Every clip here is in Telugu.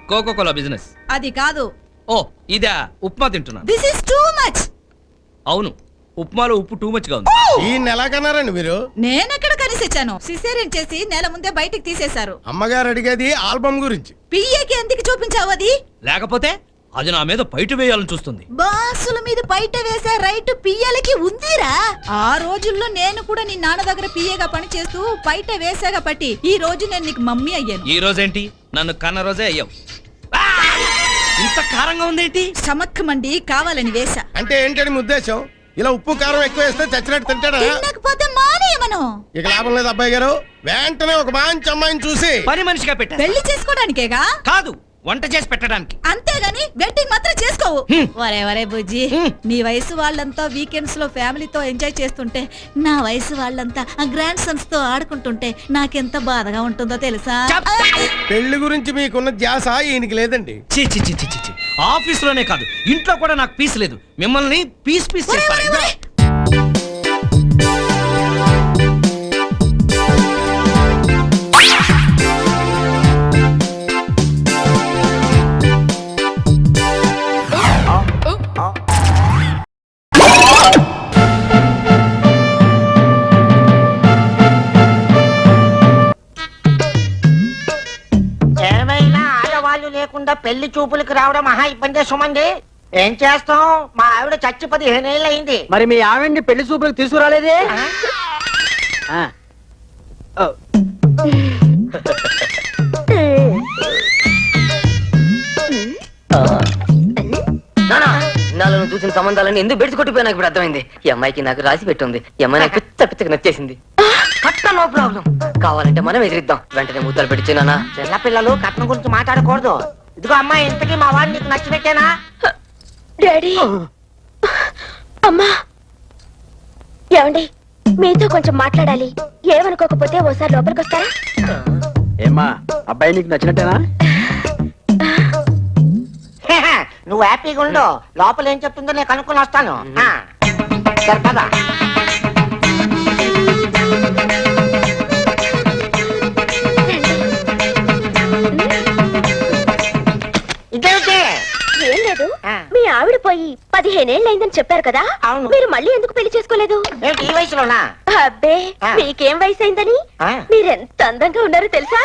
Cocoa Kola business. అది కాదు. ఓ ఇదా, ఉప్మా తింటున్నా. This is too much. అవును, ఉప్మాలో ఉప్పు టూ మచ్ గా ఉంది. ఈ నెల కన్నారండి మీరు? నేనెక్కడ కలిసొచ్చాను? సిసేరియన్ చేసి నెల ముందే బయటికి తీసేశారు. అమ్మగారు అడిగేది ఆల్బమ్ గురించి. పియ్యకి ఎందుకు చూపించావు అది? లేకపోతే అది నా మీద బయట వేయాలని చూస్తుంది. బాసుల మీద బయట వేసే రైట్ పియ్యలకి ఉందిరా. ఆ రోజుల్లో నేను కూడా నీ నాన్న దగ్గర పియ్యగా పని చేస్తూ బయట వేసాగా పట్టి ఈ రోజు నేను నీకు మమ్మీ అయ్యాను. ఈ రోజేంటి, నన్ను కన్న రోజే అయ్యావు. ఇంత కారంగా ఉందేంటి? స్టమక్ మండి కావాలని వేసా. అంటే ఏంటని మీ ఉద్దేశం? ఇలా ఉప్పు కారం ఎక్కువ వేస్తే చచ్చినట్టు తింటాడా? తినకపోతే మానేయమను. ఇక లాభం లేదు అబ్బాయి గారు. వెంటనే ఒక మంచి అమ్మాయిని చూసి పని మనిషిగా పెట్టా. పెళ్లి చేసుకోవడానికేగా? కాదు, వంట చేసి పెట్టడానికి. అంతేగాని వెడ్డింగ్ మాత్రం చేసుకోవు. ఒరే ఒరే బుజ్జి, మీ వయసు వాళ్ళంతా వీకెండ్స్ లో ఫ్యామిలీతో ఎంజాయ్ చేస్తుంటే నా వయసు వాళ్ళంతా ఆ గ్రాండ్ సన్స్ తో ఆడుకుంటుంటే నాకెంత బాధగా ఉంటుందో తెలుసా? పెళ్లి గురించి మీకున్న ధ్యాస ఈయనకి లేదండి. చి చి చి చి చి. ఆఫీస్ లోనే కాదు, ఇంట్లో కూడా నాకు పీస్ లేదు. మిమ్మల్ని పీస్ పీస్ చేస్తాను. లేకుండా పెళ్లి చూపులకు రావడం మహా ఇబ్బంది సుమంది. ఏం చేస్తాం, మా ఆవిడ చచ్చి 15 ఏళ్ళు అయింది. మరి మీ ఆవిడ్ని పెళ్లి చూపులకు తీసుకురాలేదే? నాలో చూసిన సంబంధాలను ఎందుకు బెడిసి కొట్టిపోయి నాకు ఇప్పుడు అర్థమైంది. ఈ అమ్మాయికి నాకు రాసి పెట్టుంది. ఈ అమ్మాయి నాకు పిచ్చగా నచ్చేసింది. కట్ట నో ప్రాబ్లం, కావాలంటే మనం ఎదిరిద్దాం. వెంటనే ముద్దలు పెట్టించినా. చిన్న పిల్లలు కట్నం గురించి మాట్లాడకూడదు. ఇదిగో అమ్మాయి, ఇంతకీ మా వాడిని నీకు నచ్చినట్టేనా? డాడీ, అమ్మా, ఏమండి మీతో కొంచెం మాట్లాడాలి. ఏమనుకోకపోతే ఓసారి లోపలికి వస్తారా? ఏమ్మా, అబ్బాయి నీకు నచ్చినట్టేనా? నువ్వు హ్యాపీగా ఉండు. లోపల ఏం చెప్తుందో నేను కనుక్కొని వస్తాను. సరే పద. ఏం లేదు, మీ ఆవిడ పోయి 15 ఏళ్ళు అయిందని చెప్పారు కదా. మీరు మళ్ళీ ఎందుకు పెళ్లి చేసుకోలేదు? ఈ వయసులోనా? అబ్బే, మీకేం వయసు అయిందని? మీరెంత అందంగా ఉన్నారో తెలుసా?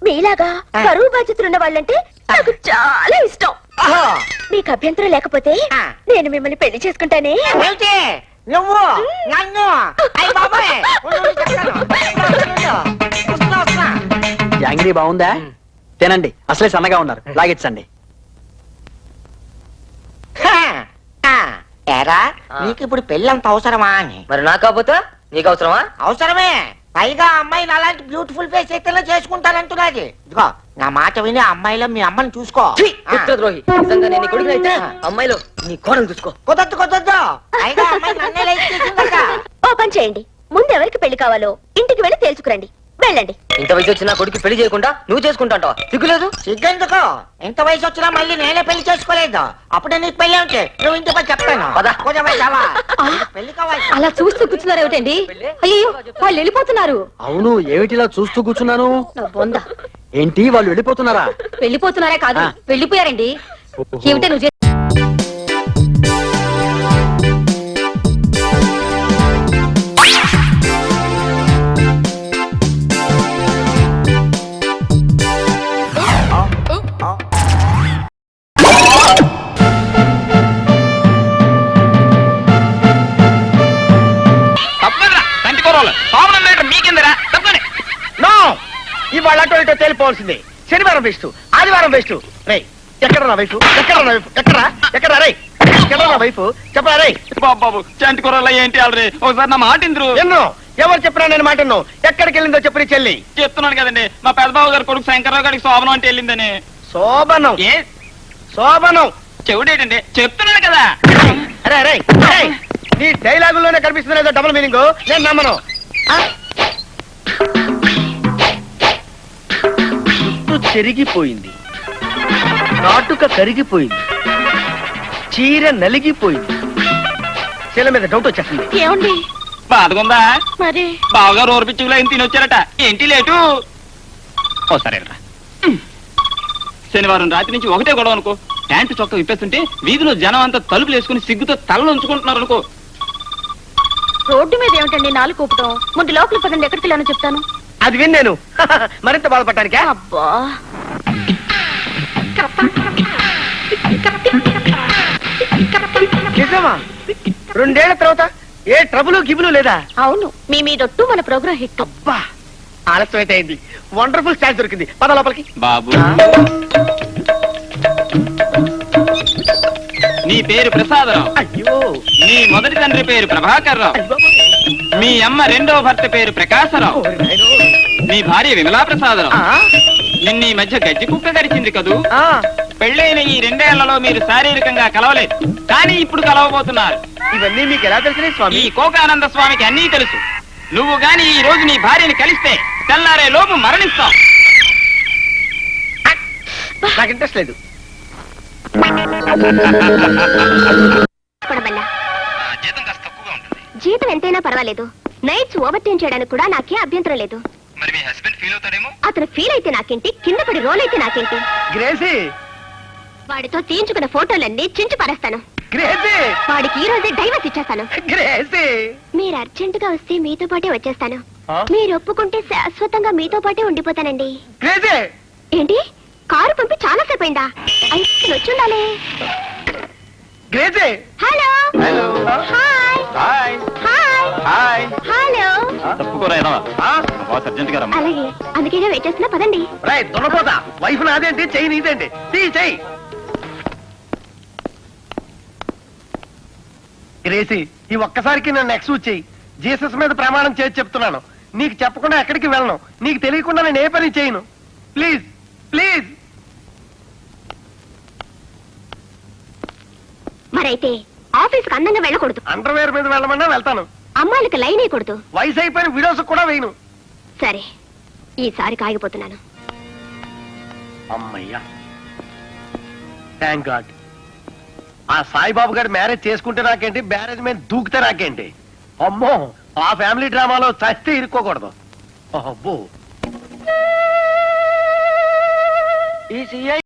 మీలాగా కరువు బాధ్యతలున్న వాళ్ళంటే నాకు చాలా ఇష్టం. మీకు అభ్యంతరం లేకపోతే నేను మిమ్మల్ని పెళ్లి చేసుకుంటానే. నువ్వు నన్ను జాంగిరీ బాగుందా? తినండి, అసలే సన్నగా ఉన్నారు, లాగించండి. ఏరా, నీకు ఇప్పుడు పెళ్ళి అంత అవసరమా అని? మరి నాకు కాకపోతే నీకు అవసరమా? అవసరమే. పైగా అమ్మాయిని అలాంటి బ్యూటిఫుల్ ఫేస్ అయితే చేసుకుంటానంటున్నది. ఇదిగో నా మాట విని అమ్మాయిలో మీ అమ్మని చూసుకో. ద్రోహి, నిజంగా నేను కొడుకునైతే అమ్మాయిలో నీ కోడలు చూసుకో. కుదరదు కుదరదు. పైగా అమ్మాయి నన్నే లైక్ చేసిందట. ఓ పని చేయండి, ముందు ఎవరికి పెళ్లి కావాలో ఇంటికి వెళ్ళి తేల్చుకురండి. వెళ్ళండి. ఇంత వయసు వచ్చిన కొడుకు పెళ్లి చేయకుండా నువ్వు చేసుకుంటాంటావా? సిగ్గులేదు? సిగ్గెందుకు? ఎంత వయసు వచ్చినా మళ్ళీ నేనే పెళ్లి చేసుకోలేదు. అప్పుడే నీకు పెళ్లి ఉంటే నువ్వు ఇంటికి చెప్తాను. పెళ్లి కావాలి. అలా చూస్తూ కూర్చున్నారు ఏమిటండి? అయ్యో, వాళ్ళు వెళ్ళిపోతున్నారు. అవును, ఏమిటిలా చూస్తూ కూర్చున్నాను? ఏంటి, వాళ్ళు వెళ్ళిపోతున్నారా? వెళ్ళిపోతున్నారా కాదు, వెళ్ళిపోయారండి. ఏమిటే నువ్వు ఇవాళ అటో ఇటో తేలిపోవాల్సిందే. శనివారం వేస్తూ, ఆదివారం వేస్తూ. రే, ఎక్కడ నా వైఫ్? ఎక్కడ నా వైఫ్? ఎక్కడ ఎక్కడ రే? ఎక్కడ నా వైఫ్? చెప్పరా రే? బాబు, చంటి కూరలో ఏంటి ఆల్రెడీ ఒకసారి నా మాట ఇంద్రు. ఎన్నో ఎవరు చెప్పినా నేను మాట ఎక్కడికి వెళ్ళిందో చెప్పి చెల్లి. చెప్తున్నాను కదండి, మా పెద్దబాబు గారి కొడుకు శంకర్రావు గారికి శోభనం అంటే వెళ్ళిందని. శోభనం? ఏ శోభనం? చెవుడేటండి, చెప్తున్నాను కదా. అరే అరే, నీ డైలాగుల్లోనే కనిపిస్తుంది ఏదో డబుల్ మీనింగ్. నేను నమ్మను. చెరిగిపోయింది, నాటుక కరిగిపోయింది, చీర నలిగిపోయింది. చీల మీద డౌట్ వచ్చేస్తుంది. ఏమండి బాధగుందా? మరి బావగారు ఓర్పిచ్చుకులో ఏం తినొచ్చారట. ఏంటి లేటు? ఓ సరే శనివారం రాత్రి నుంచి ఒకటే గొడవ అనుకో. ప్యాంటు చొక్క విప్పేస్తుంటే వీధిలో జనం అంతా తలుపులు వేసుకుని సిగ్గుతో తలలు ఉంచుకుంటున్నారు అనుకో. రోడ్డు మీద ఏమిటండి నాలుగు కూపటం? ముందు లోపలికి పదండి, ఎక్కడికి వెళ్ళానో చెప్తాను. అది విని నేను మరింత బాధపడటానికే. అబ్బా, నిజమా? 2 ఏళ్ల తర్వాత ఏ ట్రబుల్ గిబులు లేదా? అవును, మీ మీదొట్టు మన ప్రోగ్రాం హిట్. అబ్బా, ఆలస్యం అయితే అయింది. వండర్ఫుల్ ఛాన్స్ దొరికింది. పద లోపలికి. బాబు, నీ పేరు ప్రసాదరావు. అయ్యో, నీ మొదటి తండ్రి పేరు ప్రభాకర్ రావు. అయ్యో, మీ అమ్మ రెండో భర్త పేరు ప్రకాశరావు. ఓరి నాయనో. నీ భార్య విమలా ప్రసాదరావు. ఆ, నిన్న ఈ మధ్య గజ్జి కుక్క గడిచింది కదూ. ఆ, పెళ్ళైన ఈ 2 ఏళ్లలో మీరు శారీరకంగా కలవలేదు, కానీ ఇప్పుడు కలవబోతున్నారు. ఇవన్నీ మీకు ఎలా తెలిసినాయి ఈ స్వామి? కోకానంద స్వామికి అన్నీ తెలుసు. నువ్వు గాని ఈ రోజు నీ భార్యని కలిస్తే తెల్లారే లోపు మరణిస్తావు. నాకు ఇంట్రెస్ట్ లేదు. పడబల్ల. జీతం కాస్త తక్కువగా ఉంటుంది. జీతం ఎంతైనా పర్వాలేదు, నైట్స్ ఓవర్ టైం చేయడానికి కూడా నాకే అభ్యంతరం లేదు. మరి మీ హస్బెండ్ ఫీల్ అవుతాడేమో. అతను ఫీల్ అయితే నాకేంటి, కింద పడి రోల్ అయితే నాకేంటి? గ్రేసీ, వాడితో తీయించుకున్న ఫోటోలన్నీ చించి పారేస్తాను. గ్రేసీ, వాడికి ఈ రోజే డైవర్స్ ఇచ్చేస్తాను. గ్రేసీ. మీరు అర్జెంట్ గా వస్తే మీతో పాటే వచ్చేస్తాను. ఆ? మీరు ఒప్పుకుంటే శాశ్వతంగా మీతో పాటే ఉండిపోతానండి. గ్రేసీ, ఏంటి, కారు పంపి చాలా సేపు అయిందా? అయితే వచ్చి ఉండాలి. Gracy. Hello hello. Hi hi hi hi. Hello. తప్పుకోరా బాస్ అర్జెంట్ గా రమ్మా. అలాగే, అందుకేగా వెయిట్ చేస్తున్నా, పదండి. రై దొరపోతా. వైఫ్ నాదేంటి, చెయ్యి నీదేంటి? చెయ్యి. గ్రేసీ, ఈ ఒక్కసారికి నన్ను ఎక్స్క్యూజ్ చెయ్యి. జీసస్ మీద ప్రమాణం చేసి చెప్తున్నాను, నీకు చెప్పకుండా ఎక్కడికి వెళ్ళను. నీకు తెలియకుండా నేను ఏ పని చేయను. Please please. మరైతే ఆఫీస్ కి అందంగా వెళ్ళకూడదు. అండర్వేర్ మీద వెళ్ళమన్నా వెళ్తాను. అమ్మాయిలకు లైన్ వేయకూడదు. వయసు అయిపోయిన విడోస్ కూడా వేయను. సరే, ఈసారి కాగిపోతున్నాను. అమ్మయ్యా, థ్యాంక్ గాడ్. ఆ సాయిబాబు గారు మ్యారేజ్ చేసుకుంటే నాకేంటి, మ్యారేజ్ మీద దూకితే నాకేంటి? అమ్మో, ఆ ఫ్యామిలీ డ్రామాలో చస్తే ఇరుక్కోకూడదు. అబ్బో, ఈ సిఐ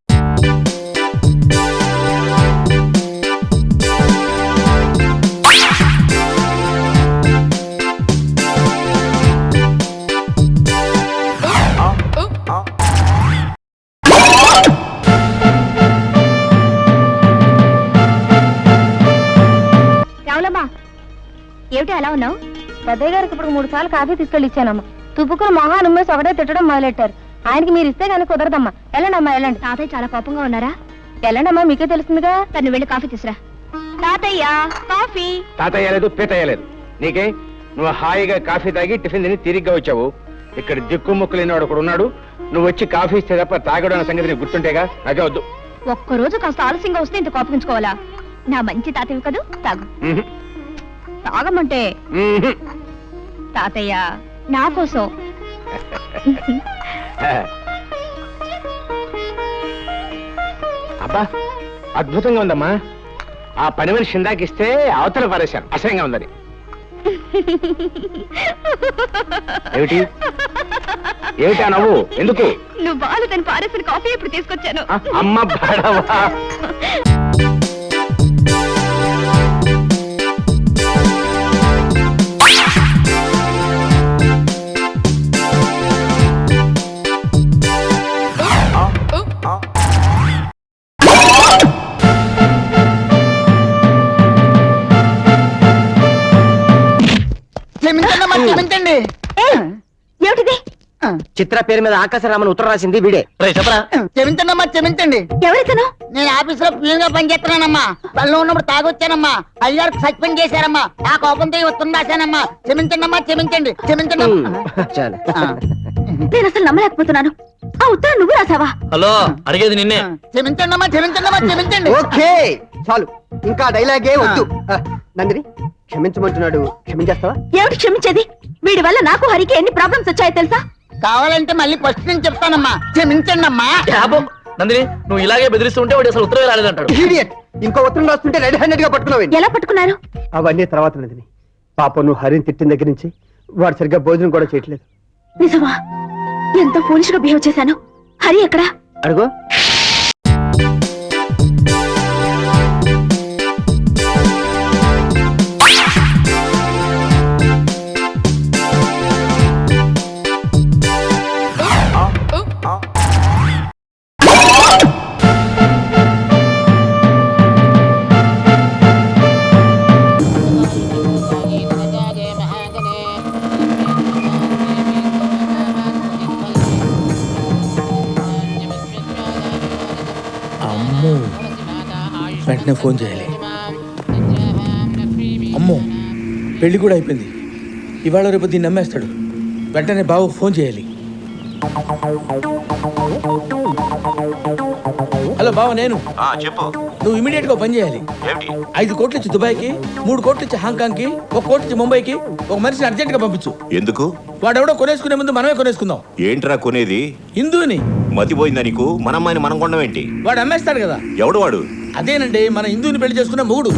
రావులమ్మా, ఏమిటి అలా ఉన్నావు? పెద్దయ్య గారికి ఇప్పుడు 3 సార్లు కాఫీ తీసుకెళ్ళి ఇచ్చానమ్మా. తుప్పుకుని మొహాన్ని ఉమ్మేసి ఒకటే తిట్టడం మొదలెట్టారు. ఆయనకి మీరు ఇస్తే కానీ కుదరదమ్మా. వెళ్ళండమ్మా, వెళ్ళండి. తాతయ్య చాలా కోపంగా ఉన్నారా? వెళ్ళండమ్మా, మీకే తెలుస్తుందిగా. తను వెళ్ళి కాఫీ తీసురా. తాతయ్య, కాఫీ. తాతయ్య లేదు, పీతయ్య లేదు. నీకే, నువ్వు హాయిగా కాఫీ తాగి టిఫిన్ తిని తిరిగ్గా వచ్చావు. ఇక్కడ దిక్కుముక్కు లేనివాడు ఒకడు ఉన్నాడు. నువ్వు వచ్చి కాఫీ ఇస్తే తప్ప తాగడం అన్న సంగతి నీకు గుర్తుంటేగా. నాకే వద్దు. ఒక్కరోజు కాస్త ఆలస్యంగా వస్తే ఇంత కోపగించుకోవాలా? నా మంచి తాతయ్య కదూ, తాగు. మ్హూ. తాగమంటే. మ్హూ. తాతయ్య, నా కోసం. అబ్బా, అద్భుతంగా ఉందమ్మా. ఆ పని మనిషి ఇందాకిస్తే అవతల పారేశాను, అసహ్యంగా ఉందని. ఏమిటి ఏమిటా నవ్వు? ఎందుకు? నువ్వు బాలు తను పారేసిన కాఫీ ఇప్పుడు తీసుకొచ్చాను. అమ్మ బడవా. క్షమించండి. ఏమిటిది? చిత్ర పేరు మీద ఆకాశరామన్ ఉత్తరం రాసింది వీడే. క్షమించండమ్మా, క్షమించండి. ఎవరితను? నేను ఆఫీస్ లో ప్యూన్ గా పనిచేస్తున్నానమ్మా. పనిలో ఉన్నప్పుడు తాగొచ్చానమ్మా. అయ్యారు సస్పెండ్ చేశారమ్మా. ఆ కోపంతో ఈ ఉత్తరం రాశానమ్మా. క్షమించండమ్మా, క్షమించండి, క్షమించండి. నేను అసలు నమ్మలేకపోతున్నాను. ఆ ఉత్తరం నువ్వు రాసావా? హలో, అడిగేది నిన్నే. క్షమించండమ్మా, క్షమించండమ్మా, క్షమించండి. ఓకే, చాలు, ఇంకా డైలాగే వద్దు. నందిని, క్షమించమంటున్నాడు, క్షమించేస్తావా? ఏమిటి క్షమించేది? వీడి వల్ల నాకు హరికి ఎన్ని ప్రాబ్లమ్స్ వచ్చాయో తెలుసా? కావాలంటే మళ్ళీ ఫస్ట్ నుంచి చెప్తానమ్మా. క్షమించండమ్మా. నందిని, నువ్వు ఇలాగే బెదిరిస్తుంటే వాడు అసలు ఉత్తరం రాలేదంటాడు. ఇడియట్, ఇంకో ఉత్తరం రాస్తుంటే రెడీ హ్యాండెడ్ గా పట్టుకున్నావు. ఎలా పట్టుకున్నారు? అవన్నీ తర్వాత నందిని. పాప నువ్వు హరిని తిట్టిన దగ్గర నుంచి వాడు సరిగ్గా భోజనం కూడా నిజమా? ఎంత ఫూలిష్ గా బిహేవ్ చేశాను. హరి ఎక్కడా? అడుగు. వెంటనే ఫోన్ చేయాలి. అమ్మో పెళ్లి కూడా అయిపోయింది. ఇవాళ రేపు దీన్ని నమ్మేస్తాడు. వెంటనే బావకు ఫోన్ చేయాలి. హలో బావ, నేను. చెప్పు. నువ్వు ఇమీడియట్ గా పని చేయాలి. 5 కోట్లు ఇచ్చి దుబాయ్కి, 3 కోట్లు ఇచ్చి హాంకాంగ్ కి, 1 కోట్లు ఇచ్చి ముంబైకి ఒక మనిషిని అర్జెంట్ గా పంపించు. ఎందుకు? వాడెవడో కొనేసుకునే ముందు మనమే కొనేసుకుందాం. ఏంట్రా కొనేది? హిందూని. మతిపోయిందా నీకు? మన అమ్మాయిని మనం కొనడం ఏంటి? వాడు అమ్మేస్తాడు కదా. ఎవడు వాడు? అదేనండి, మన హిందూని పెళ్లి చేసుకున్న మొగుడు.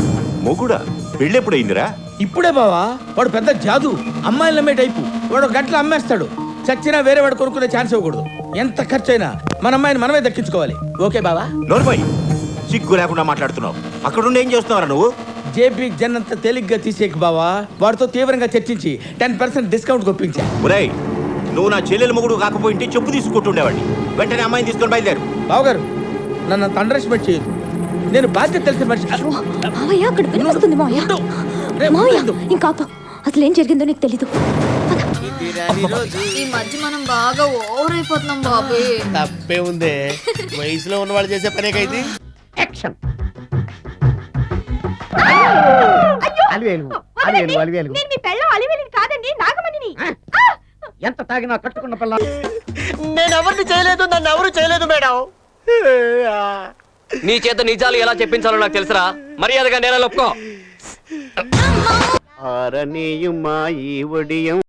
మొగుడా? పెళ్ళెప్పుడైందిరా? ఇప్పుడే బావా. వాడు పెద్ద జాదు, అమ్మాయిలు నమ్మే టైపు. వాడు ఒక గంటలో అమ్మేస్తాడు. చచ్చినా వేరే వాడు కొనుక్కునే ఛాన్స్ ఇవ్వకూడదు. ఎంత ఖర్చు అయినా మన అమ్మాయిని మనమే దక్కించుకోవాలి. ఓకే బావా? నోర్మయ్, సిగ్గు లేకుండా మాట్లాడుతున్నావు. అక్కడుండి ఏం చేస్తున్నావురా నువ్వు? జేపీ జన్ అంత తేలిగ్గా తీసేకు బావా. వాడితో తీవ్రంగా చర్చించి 10% డిస్కౌంట్ కొప్పించా. ఒరేయ్, నువ్వు నా చెల్లెల మొగుడు కాకపోయింటే చెప్పు తీసుకుంటుండేవాడిని. వెంటనే అమ్మాయిని తీసుకొని బయలుదేరు. బావగారు, నన్ను అంత అండర్ ఎస్టిమేట్ చేయదు. నేను బాధ్యత తెలిసిన మనిషి. మావయ్య అక్కడ వినిపిస్తుంది మావయ్య. మావయ్య ఇంకా అసలు ఏం జరిగిందో నీకు తెలీదు. ఈ మధ్య మనం బాగా ఓవర్ అయిపోతున్నాం బాబు. తప్పే ఉందే, వయసులో ఉన్న వాళ్ళు చేసే పనేకైతే. యాక్షన్. అలివేలు అలివేలు అలివేలు. నేను మీ పెళ్ళం అలివేలిని కాదండి, నాగమణిని. ఎంత తాగినా కట్టుకున్న పిల్ల. నేను ఎవరిని చేయలేదు, నన్ను ఎవరు చేయలేదు మేడం. నీ చేత నిజాలు ఎలా చెప్పించాలో నాకు తెలుసురా. మర్యాదగా నేల ఒప్పుకో. ఆరనీయుమా ఈ ఒడియం